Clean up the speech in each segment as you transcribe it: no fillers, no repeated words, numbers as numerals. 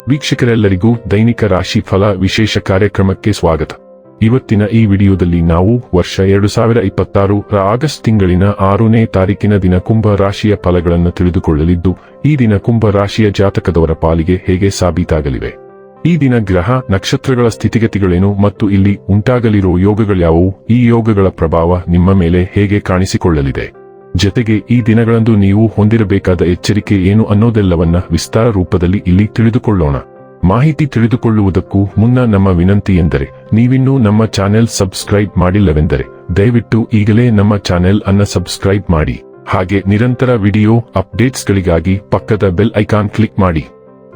ವೀಕ್ಷಕರೆಲ್ಲರಿಗೂ ದೈನಿಕ ರಾಶಿ ಫಲ ವಿಶೇಷ ಕಾರ್ಯಕ್ರಮಕ್ಕೆ ಸ್ವಾಗತ. ಇವತ್ತಿನ ಈ ವಿಡಿಯೋದಲ್ಲಿ ನಾವು ವರ್ಷ 2026 ರ ಆಗಸ್ಟ್ ತಿಂಗಳಿನ 6ನೇ ತಾರೀಕಿನ ದಿನ ಕುಂಭ ರಾಶಿಯ ಫಲಗಳನ್ನು ತಿಳಿದುಕೊಳ್ಳಲಿದ್ದು, ಈ ದಿನ ಕುಂಭ ರಾಶಿಯ ಜಾತಕದವರ ಪಾಲಿಗೆ ಹೇಗೆ ಸಾಬೀತಾಗಲಿವೆ, ಈ ದಿನ ಗ್ರಹ ನಕ್ಷತ್ರಗಳ ಸ್ಥಿತಿಗತಿಗಳೇನು ಮತ್ತು ಇಲ್ಲಿ ಉಂಟಾಗಲಿರುವ ಯೋಗಗಳ್ಯಾವುವು, ಈ ಯೋಗಗಳ ಪ್ರಭಾವ ನಿಮ್ಮ ಮೇಲೆ ಹೇಗೆ ಕಾಣಿಸಿಕೊಳ್ಳಲಿದೆ, ಜೊತೆಗೆ ಈ ದಿನಗಳಂದು ನೀವು ಹೊಂದಿರಬೇಕಾದ ಎಚ್ಚರಿಕೆ ಏನು ಅನ್ನೋದೆಲ್ಲವನ್ನ ವಿಸ್ತಾರ ರೂಪದಲ್ಲಿ ಇಲ್ಲಿ ತಿಳಿದುಕೊಳ್ಳೋಣ. ಮಾಹಿತಿ ತಿಳಿದುಕೊಳ್ಳುವುದಕ್ಕೂ ಮುನ್ನ ನಮ್ಮ ವಿನಂತಿ ಎಂದರೆ, ನೀವಿನ್ನೂ ನಮ್ಮ ಚಾನೆಲ್ ಸಬ್ಸ್ಕ್ರೈಬ್ ಮಾಡಿಲ್ಲವೆಂದರೆ ದಯವಿಟ್ಟು ಈಗಲೇ ನಮ್ಮ ಚಾನೆಲ್ ಅನ್ನು ಸಬ್ಸ್ಕ್ರೈಬ್ ಮಾಡಿ. ಹಾಗೆ ನಿರಂತರ ವಿಡಿಯೋ ಅಪ್ಡೇಟ್ಸ್ಗಳಿಗಾಗಿ ಪಕ್ಕದ ಬೆಲ್ ಐಕಾನ್ ಕ್ಲಿಕ್ ಮಾಡಿ.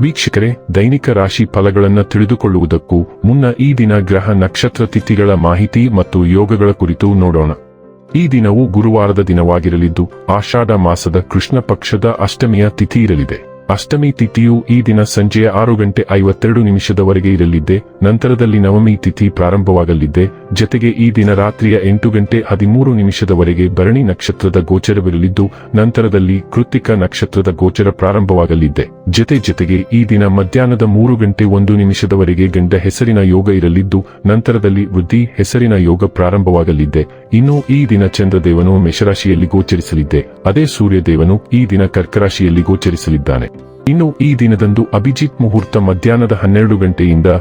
ವೀಕ್ಷಕರೇ, ದೈನಿಕ ರಾಶಿ ಫಲಗಳನ್ನು ತಿಳಿದುಕೊಳ್ಳುವುದಕ್ಕೂ ಮುನ್ನ ಈ ದಿನ ಗ್ರಹ ನಕ್ಷತ್ರ ತಿಥಿಗಳ ಮಾಹಿತಿ ಮತ್ತು ಯೋಗಗಳ ಕುರಿತು ನೋಡೋಣ. ಈ ದಿನವು ಗುರುವಾರದ ದಿನವಾಗಿರಲಿದ್ದು, ಆಷಾಢ ಮಾಸದ ಕೃಷ್ಣ ಪಕ್ಷದ ಅಷ್ಟಮಿಯ ತಿಥಿ ಇರಲಿದೆ. ಅಷ್ಟಮಿ ತಿಥಿಯು ಈ ದಿನ ಸಂಜೆಯ 6:52 ಇರಲಿದ್ದೆ. ನಂತರದಲ್ಲಿ ನವಮಿ ತಿಥಿ ಪ್ರಾರಂಭವಾಗಲಿದ್ದೆ. ಜೊತೆಗೆ ಈ ದಿನ ರಾತ್ರಿಯ 8:13 ಭರಣಿ ನಕ್ಷತ್ರದ ಗೋಚರವಿರಲಿದ್ದು, ನಂತರದಲ್ಲಿ ಕೃತ್ತಿಕ ನಕ್ಷತ್ರದ ಗೋಚರ ಪ್ರಾರಂಭವಾಗಲಿದ್ದೆ. ಜೊತೆಗೆ ಈ ದಿನ ಮಧ್ಯಾಹ್ನದ 3:01 ಗಂಡ ಹೆಸರಿನ ಯೋಗ ಇರಲಿದ್ದು, ನಂತರದಲ್ಲಿ ವೃದ್ಧಿ ಹೆಸರಿನ ಯೋಗ ಪ್ರಾರಂಭವಾಗಲಿದ್ದೆ. ಇನ್ನು ಈ ದಿನ ಚಂದ್ರದೇವನು ಮೇಷರಾಶಿಯಲ್ಲಿ ಗೋಚರಿಸಲಿದ್ದೆ. ಅದೇ ಸೂರ್ಯದೇವನು ಈ ದಿನ ಕರ್ಕರಾಶಿಯಲ್ಲಿ ಗೋಚರಿಸಲಿದ್ದಾನೆ. ಇನ್ನು ಈ ದಿನದಂದು ಅಭಿಜಿತ್ ಮುಹೂರ್ತ ಮಧ್ಯಾಹ್ನದ 12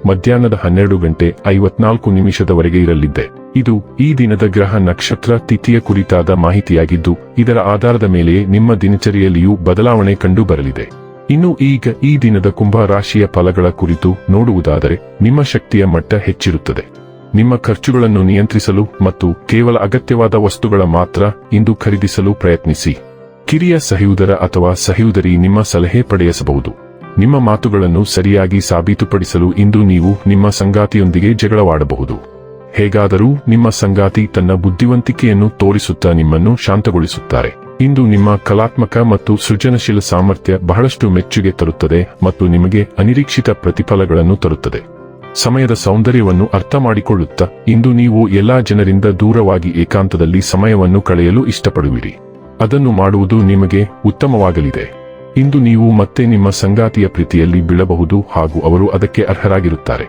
ಮಧ್ಯಾಹ್ನದ 12:54 ಇರಲಿದ್ದೆ. ಇದು ಈ ದಿನದ ಗ್ರಹ ನಕ್ಷತ್ರ ತಿಥಿಯ ಕುರಿತಾದ ಮಾಹಿತಿಯಾಗಿದ್ದು, ಇದರ ಆಧಾರದ ಮೇಲೆಯೇ ನಿಮ್ಮ ದಿನಚರಿಯಲ್ಲಿಯೂ ಬದಲಾವಣೆ ಕಂಡು ಬರಲಿದೆ. ಇನ್ನು ಈಗ ಈ ದಿನದ ಕುಂಭ ರಾಶಿಯ ಫಲಗಳ ಕುರಿತು ನೋಡುವುದಾದರೆ, ನಿಮ್ಮ ಶಕ್ತಿಯ ಮಟ್ಟ ಹೆಚ್ಚಿರುತ್ತದೆ. ನಿಮ್ಮ ಖರ್ಚುಗಳನ್ನು ನಿಯಂತ್ರಿಸಲು ಮತ್ತು ಕೇವಲ ಅಗತ್ಯವಾದ ವಸ್ತುಗಳ ಮಾತ್ರ ಇಂದು ಖರೀದಿಸಲು ಪ್ರಯತ್ನಿಸಿ. ಕಿರಿಯ ಸಹೋದರ ಅಥವಾ ಸಹೋದರಿ ನಿಮ್ಮ ಸಲಹೆ ಪಡೆಯಬಹುದು. ನಿಮ್ಮ ಮಾತುಗಳನ್ನು ಸರಿಯಾಗಿ ಸಾಬೀತುಪಡಿಸಲು ಇಂದು ನೀವು ನಿಮ್ಮ ಸಂಗಾತಿಯೊಂದಿಗೆ ಜಗಳವಾಡಬಹುದು. ಹೇಗಾದರೂ ನಿಮ್ಮ ಸಂಗಾತಿ ತನ್ನ ಬುದ್ಧಿವಂತಿಕೆಯನ್ನು ತೋರಿಸುತ್ತಾ ನಿಮ್ಮನ್ನು ಶಾಂತಗೊಳಿಸುತ್ತಾರೆ. ಇಂದು ನಿಮ್ಮ ಕಲಾತ್ಮಕ ಮತ್ತು ಸೃಜನಶೀಲ ಸಾಮರ್ಥ್ಯ ಬಹಳಷ್ಟು ಮೆಚ್ಚುಗೆ ತರುತ್ತದೆ ಮತ್ತು ನಿಮಗೆ ಅನಿರೀಕ್ಷಿತ ಪ್ರತಿಫಲಗಳನ್ನು ತರುತ್ತದೆ. ಸಮಯದ ಸೌಂದರ್ಯವನ್ನು ಅರ್ಥ ಮಾಡಿಕೊಳ್ಳುತ್ತಾ ಇಂದು ನೀವು ಎಲ್ಲಾ ಜನರಿಂದ ದೂರವಾಗಿ ಏಕಾಂತದಲ್ಲಿ ಸಮಯವನ್ನು ಕಳೆಯಲು ಇಷ್ಟಪಡುವಿರಿ. ಅದನ್ನು ಮಾಡುವುದು ನಿಮಗೆ ಉತ್ತಮವಾಗಲಿದೆ. ಇಂದು ನೀವು ಮತ್ತೆ ನಿಮ್ಮ ಸಂಗಾತಿಯ ಪ್ರೀತಿಯಲ್ಲಿ ಬೀಳಬಹುದು ಹಾಗೂ ಅವರು ಅದಕ್ಕೆ ಅರ್ಹರಾಗಿರುತ್ತಾರೆ.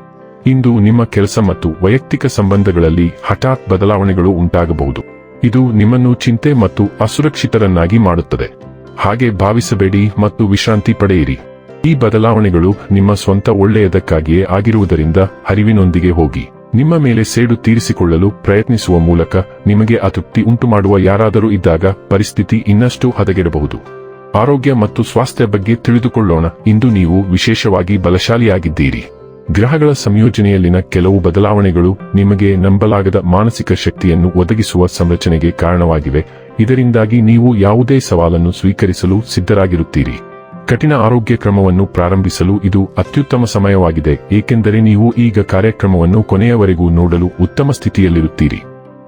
ಇಂದು ನಿಮ್ಮ ಕೆಲಸ ಮತ್ತು ವೈಯಕ್ತಿಕ ಸಂಬಂಧಗಳಲ್ಲಿ ಹಠಾತ್ ಬದಲಾವಣೆಗಳು ಉಂಟಾಗಬಹುದು. ಇದು ನಿಮ್ಮನ್ನು ಚಿಂತೆ ಮತ್ತು ಅಸುರಕ್ಷಿತರನ್ನಾಗಿ ಮಾಡುತ್ತದೆ. ಹಾಗೆ ಭಾವಿಸಬೇಡಿ ಮತ್ತು ವಿಶ್ರಾಂತಿ ಪಡೆಯಿರಿ. ಈ ಬದಲಾವಣೆಗಳು ನಿಮ್ಮ ಸ್ವಂತ ಒಳ್ಳೆಯದಕ್ಕಾಗಿಯೇ ಆಗಿರುವುದರಿಂದ ಅರಿವಿನೊಂದಿಗೆ ಹೋಗಿ. ನಿಮ್ಮ ಮೇಲೆ ಸೇಡು ತೀರಿಸಿಕೊಳ್ಳಲು ಪ್ರಯತ್ನಿಸುವ ಮೂಲಕ ನಿಮಗೆ ಅತೃಪ್ತಿ ಉಂಟುಮಾಡುವ ಯಾರಾದರೂ ಇದ್ದಾಗ ಪರಿಸ್ಥಿತಿ ಇನ್ನಷ್ಟು ಹದಗೆಡಬಹುದು. ಆರೋಗ್ಯ ಮತ್ತು ಸ್ವಾಸ್ಥ್ಯ ಬಗ್ಗೆ ತಿಳಿದುಕೊಳ್ಳೋಣ. ಇಂದು ನೀವು ವಿಶೇಷವಾಗಿ ಬಲಶಾಲಿಯಾಗಿದ್ದೀರಿ. ಗ್ರಹಗಳ ಸಂಯೋಜನೆಯಲ್ಲಿನ ಕೆಲವು ಬದಲಾವಣೆಗಳು ನಿಮಗೆ ನಂಬಲಾಗದ ಮಾನಸಿಕ ಶಕ್ತಿಯನ್ನು ಒದಗಿಸುವ ಸಂರಚನೆಗೆ ಕಾರಣವಾಗಿವೆ. ಇದರಿಂದಾಗಿ ನೀವು ಯಾವುದೇ ಸವಾಲನ್ನು ಸ್ವೀಕರಿಸಲು ಸಿದ್ಧರಾಗಿರುತ್ತೀರಿ. ಕಠಿಣ ಆರೋಗ್ಯ ಕ್ರಮವನ್ನು ಪ್ರಾರಂಭಿಸಲು ಇದು ಅತ್ಯುತ್ತಮ ಸಮಯವಾಗಿದೆ, ಏಕೆಂದರೆ ನೀವು ಈಗ ಕಾರ್ಯಕ್ರಮವನ್ನು ಕೊನೆಯವರೆಗೂ ನೋಡಲು ಉತ್ತಮ ಸ್ಥಿತಿಯಲ್ಲಿರುತ್ತೀರಿ.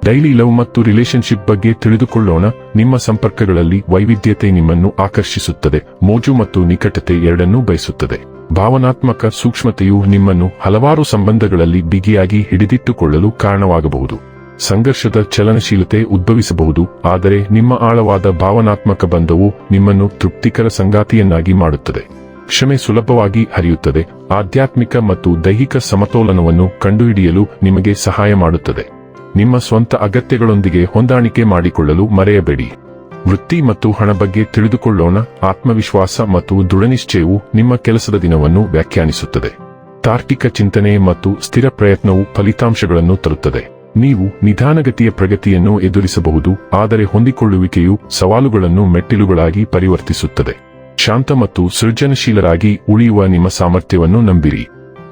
ಡೈಲಿ ಲವ್ ಮತ್ತು ರಿಲೇಶನ್ಶಿಪ್ ಬಗ್ಗೆ ತಿಳಿದುಕೊಳ್ಳೋಣ. ನಿಮ್ಮ ಸಂಪರ್ಕಗಳಲ್ಲಿ ವೈವಿಧ್ಯತೆ ನಿಮ್ಮನ್ನು ಆಕರ್ಷಿಸುತ್ತದೆ. ಮೋಜು ಮತ್ತು ನಿಕಟತೆ ಎರಡನ್ನೂ ಬಯಸುತ್ತದೆ. ಭಾವನಾತ್ಮಕ ಸೂಕ್ಷ್ಮತೆಯು ನಿಮ್ಮನ್ನು ಹಲವಾರು ಸಂಬಂಧಗಳಲ್ಲಿ ಬಿಗಿಯಾಗಿ ಹಿಡಿದಿಟ್ಟುಕೊಳ್ಳಲು ಕಾರಣವಾಗಬಹುದು. ಸಂಘರ್ಷದ ಚಲನಶೀಲತೆ ಉದ್ಭವಿಸಬಹುದು, ಆದರೆ ನಿಮ್ಮ ಆಳವಾದ ಭಾವನಾತ್ಮಕ ಬಂಧವು ನಿಮ್ಮನ್ನು ತೃಪ್ತಿಕರ ಸಂಗಾತಿಯನ್ನಾಗಿ ಮಾಡುತ್ತದೆ. ಕ್ಷಮೆ ಸುಲಭವಾಗಿ ಹರಿಯುತ್ತದೆ. ಆಧ್ಯಾತ್ಮಿಕ ಮತ್ತು ದೈಹಿಕ ಸಮತೋಲನವನ್ನು ಕಂಡುಹಿಡಿಯಲು ನಿಮಗೆ ಸಹಾಯ ಮಾಡುತ್ತದೆ. ನಿಮ್ಮ ಸ್ವಂತ ಅಗತ್ಯಗಳೊಂದಿಗೆ ಹೊಂದಾಣಿಕೆ ಮಾಡಿಕೊಳ್ಳಲು ಮರೆಯಬೇಡಿ. ವೃತ್ತಿ ಮತ್ತು ಹಣ ಬಗ್ಗೆ ತಿಳಿದುಕೊಳ್ಳೋಣ. ಆತ್ಮವಿಶ್ವಾಸ ಮತ್ತು ದೃಢನಿಶ್ಚಯವು ನಿಮ್ಮ ಕೆಲಸದ ದಿನವನ್ನು ವ್ಯಾಖ್ಯಾನಿಸುತ್ತದೆ. ತಾರ್ಕಿಕ ಚಿಂತನೆ ಮತ್ತು ಸ್ಥಿರ ಪ್ರಯತ್ನವು ಫಲಿತಾಂಶಗಳನ್ನು ತರುತ್ತದೆ. ನೀವು ನಿಧಾನಗತಿಯ ಪ್ರಗತಿಯನ್ನು ಎದುರಿಸಬಹುದು, ಆದರೆ ಹೊಂದಿಕೊಳ್ಳುವಿಕೆಯು ಸವಾಲುಗಳನ್ನು ಮೆಟ್ಟಿಲುಗಳಾಗಿ ಪರಿವರ್ತಿಸುತ್ತದೆ. ಶಾಂತ ಮತ್ತು ಸೃಜನಶೀಲರಾಗಿ ಉಳಿಯುವ ನಿಮ್ಮ ಸಾಮರ್ಥ್ಯವನ್ನು ನಂಬಿರಿ.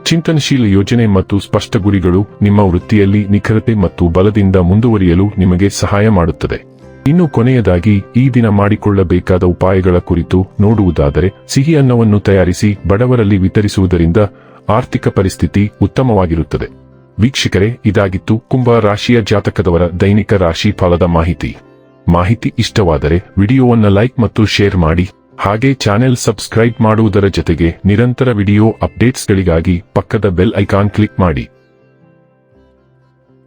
ಚಿಂತನಶೀಲ ಯೋಜನೆ ಮತ್ತು ಸ್ಪಷ್ಟ ಗುರಿಗಳು ನಿಮ್ಮ ವೃತ್ತಿಯಲ್ಲಿ ನಿಖರತೆ ಮತ್ತು ಬಲದಿಂದ ಮುಂದುವರಿಯಲು ನಿಮಗೆ ಸಹಾಯ ಮಾಡುತ್ತದೆ. ಇನ್ನು ಕೊನೆಯದಾಗಿ ಈ ದಿನ ಮಾಡಿಕೊಳ್ಳಬೇಕಾದ ಉಪಾಯಗಳ ಕುರಿತು ನೋಡುವುದಾದರೆ, ಸಿಹಿ ಅನ್ನವನ್ನು ತಯಾರಿಸಿ ಬಡವರಲ್ಲಿ ವಿತರಿಸುವುದರಿಂದ ಆರ್ಥಿಕ ಪರಿಸ್ಥಿತಿ ಉತ್ತಮವಾಗಿರುತ್ತದೆ. ವೀಕ್ಷಕರೇ, ಇದಾಗಿತ್ತು ಕುಂಭ ರಾಶಿಯ ಜಾತಕದವರ ದೈನಿಕ ರಾಶಿ ಫಲದ ಮಾಹಿತಿ ಇಷ್ಟವಾದರೆ ವಿಡಿಯೋವನ್ನು ಲೈಕ್ ಮತ್ತು ಶೇರ್ ಮಾಡಿ. ಹಾಗೆ ಚಾನೆಲ್ ಸಬ್ಸ್ಕ್ರೈಬ್ ಮಾಡುವುದರ ಜೊತೆಗೆ ನಿರಂತರ ವಿಡಿಯೋ ಅಪ್ಡೇಟ್ಸ್ಗಳಿಗಾಗಿ ಪಕ್ಕದ ಬೆಲ್ ಐಕಾನ್ ಕ್ಲಿಕ್ ಮಾಡಿ.